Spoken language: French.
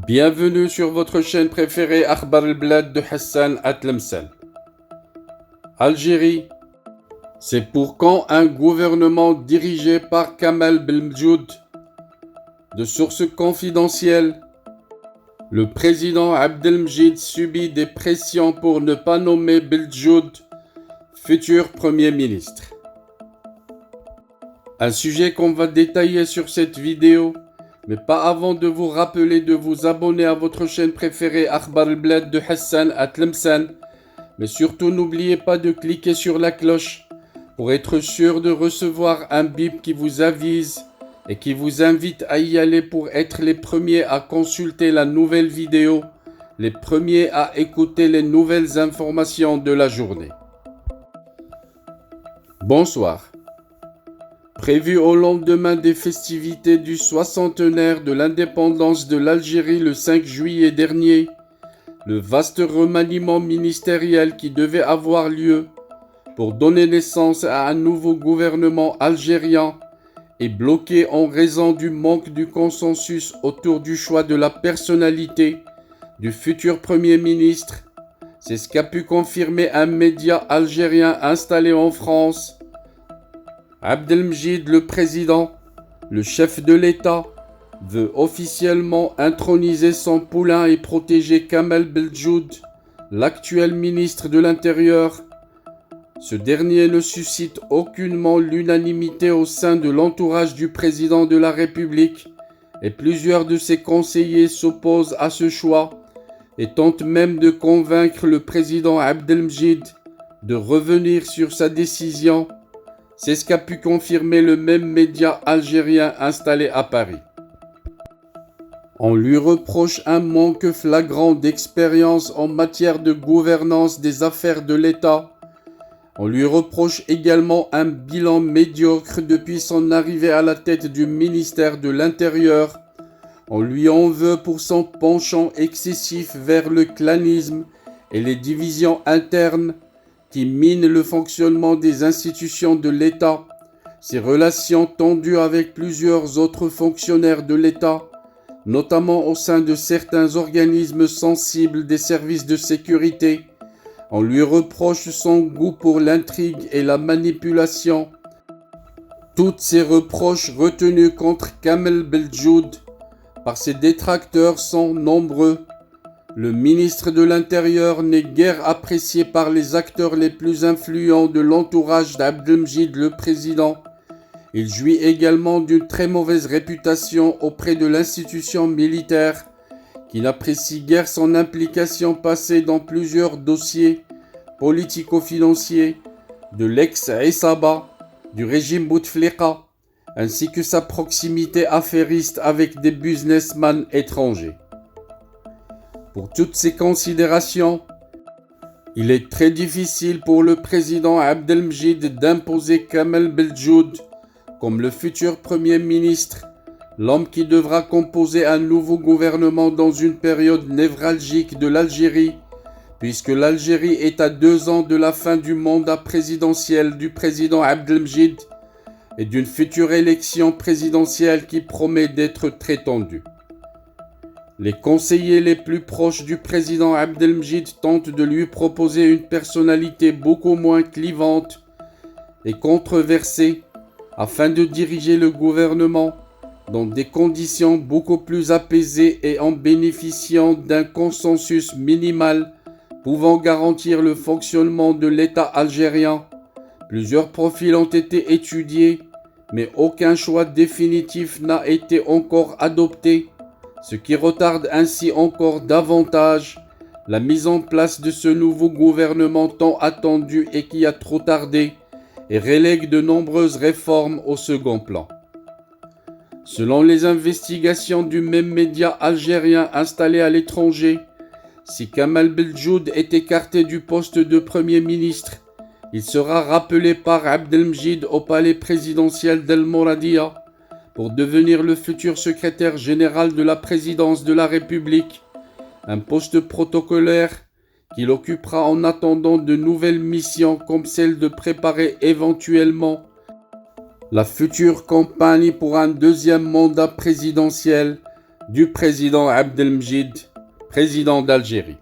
Bienvenue sur votre chaîne préférée Akhbar al-Blad de Hassan Atlemcen. Algérie, c'est pour quand un gouvernement dirigé par Kamel Belmodjoud? De sources confidentielles, le président Abdelmjid subit des pressions pour ne pas nommer Belmodjoud futur Premier ministre. Un sujet qu'on va détailler sur cette vidéo, mais pas avant de vous rappeler de vous abonner à votre chaîne préférée Akhbar al-Blad de Hassan Atlemcen. Mais surtout n'oubliez pas de cliquer sur la cloche pour être sûr de recevoir un bip qui vous avise et qui vous invite à y aller pour être les premiers à consulter la nouvelle vidéo, les premiers à écouter les nouvelles informations de la journée. Bonsoir. Prévu au lendemain des festivités du 60e de l'indépendance de l'Algérie le 5 juillet dernier, le vaste remaniement ministériel qui devait avoir lieu pour donner naissance à un nouveau gouvernement algérien est bloqué en raison du manque du consensus autour du choix de la personnalité du futur Premier ministre. C'est ce qu'a pu confirmer un média algérien installé en France. Abdelmjid, le président, le chef de l'État, veut officiellement introniser son poulain et protéger Kamel Belmodjoud, l'actuel ministre de l'Intérieur. Ce dernier ne suscite aucunement l'unanimité au sein de l'entourage du président de la République et plusieurs de ses conseillers s'opposent à ce choix et tentent même de convaincre le président Abdelmjid de revenir sur sa décision. C'est ce qu'a pu confirmer le même média algérien installé à Paris. On lui reproche un manque flagrant d'expérience en matière de gouvernance des affaires de l'État. On lui reproche également un bilan médiocre depuis son arrivée à la tête du ministère de l'Intérieur. On lui en veut pour son penchant excessif vers le clanisme et les divisions internes qui minent le fonctionnement des institutions de l'État, ses relations tendues avec plusieurs autres fonctionnaires de l'État, notamment au sein de certains organismes sensibles des services de sécurité. On lui reproche son goût pour l'intrigue et la manipulation. Toutes ces reproches retenus contre Kamel Belmodjoud par ses détracteurs sont nombreux. Le ministre de l'Intérieur n'est guère apprécié par les acteurs les plus influents de l'entourage d'Abdelmjid le président. Il jouit également d'une très mauvaise réputation auprès de l'institution militaire, qui n'apprécie guère son implication passée dans plusieurs dossiers politico-financiers de l'ex-Issaba, du régime Bouteflika, ainsi que sa proximité affairiste avec des businessmen étrangers. Pour toutes ces considérations, il est très difficile pour le président Abdelmjid d'imposer Kamel Belmodjoud comme le futur Premier ministre, l'homme qui devra composer un nouveau gouvernement dans une période névralgique de l'Algérie, puisque l'Algérie est à 2 ans de la fin du mandat présidentiel du président Abdelmjid et d'une future élection présidentielle qui promet d'être très tendue. Les conseillers les plus proches du président Abdelmjid tentent de lui proposer une personnalité beaucoup moins clivante et controversée afin de diriger le gouvernement dans des conditions beaucoup plus apaisées et en bénéficiant d'un consensus minimal pouvant garantir le fonctionnement de l'État algérien. Plusieurs profils ont été étudiés, mais aucun choix définitif n'a été encore adopté, ce qui retarde ainsi encore davantage la mise en place de ce nouveau gouvernement tant attendu et qui a trop tardé et relègue de nombreuses réformes au second plan. Selon les investigations du même média algérien installé à l'étranger, si Kamel Belmodjoud est écarté du poste de Premier ministre, il sera rappelé par Abdelmjid au palais présidentiel d'El Mouradia pour devenir le futur secrétaire général de la présidence de la République, un poste protocolaire qu'il occupera en attendant de nouvelles missions comme celle de préparer éventuellement la future campagne pour un deuxième mandat présidentiel du président Abdelmjid, président d'Algérie.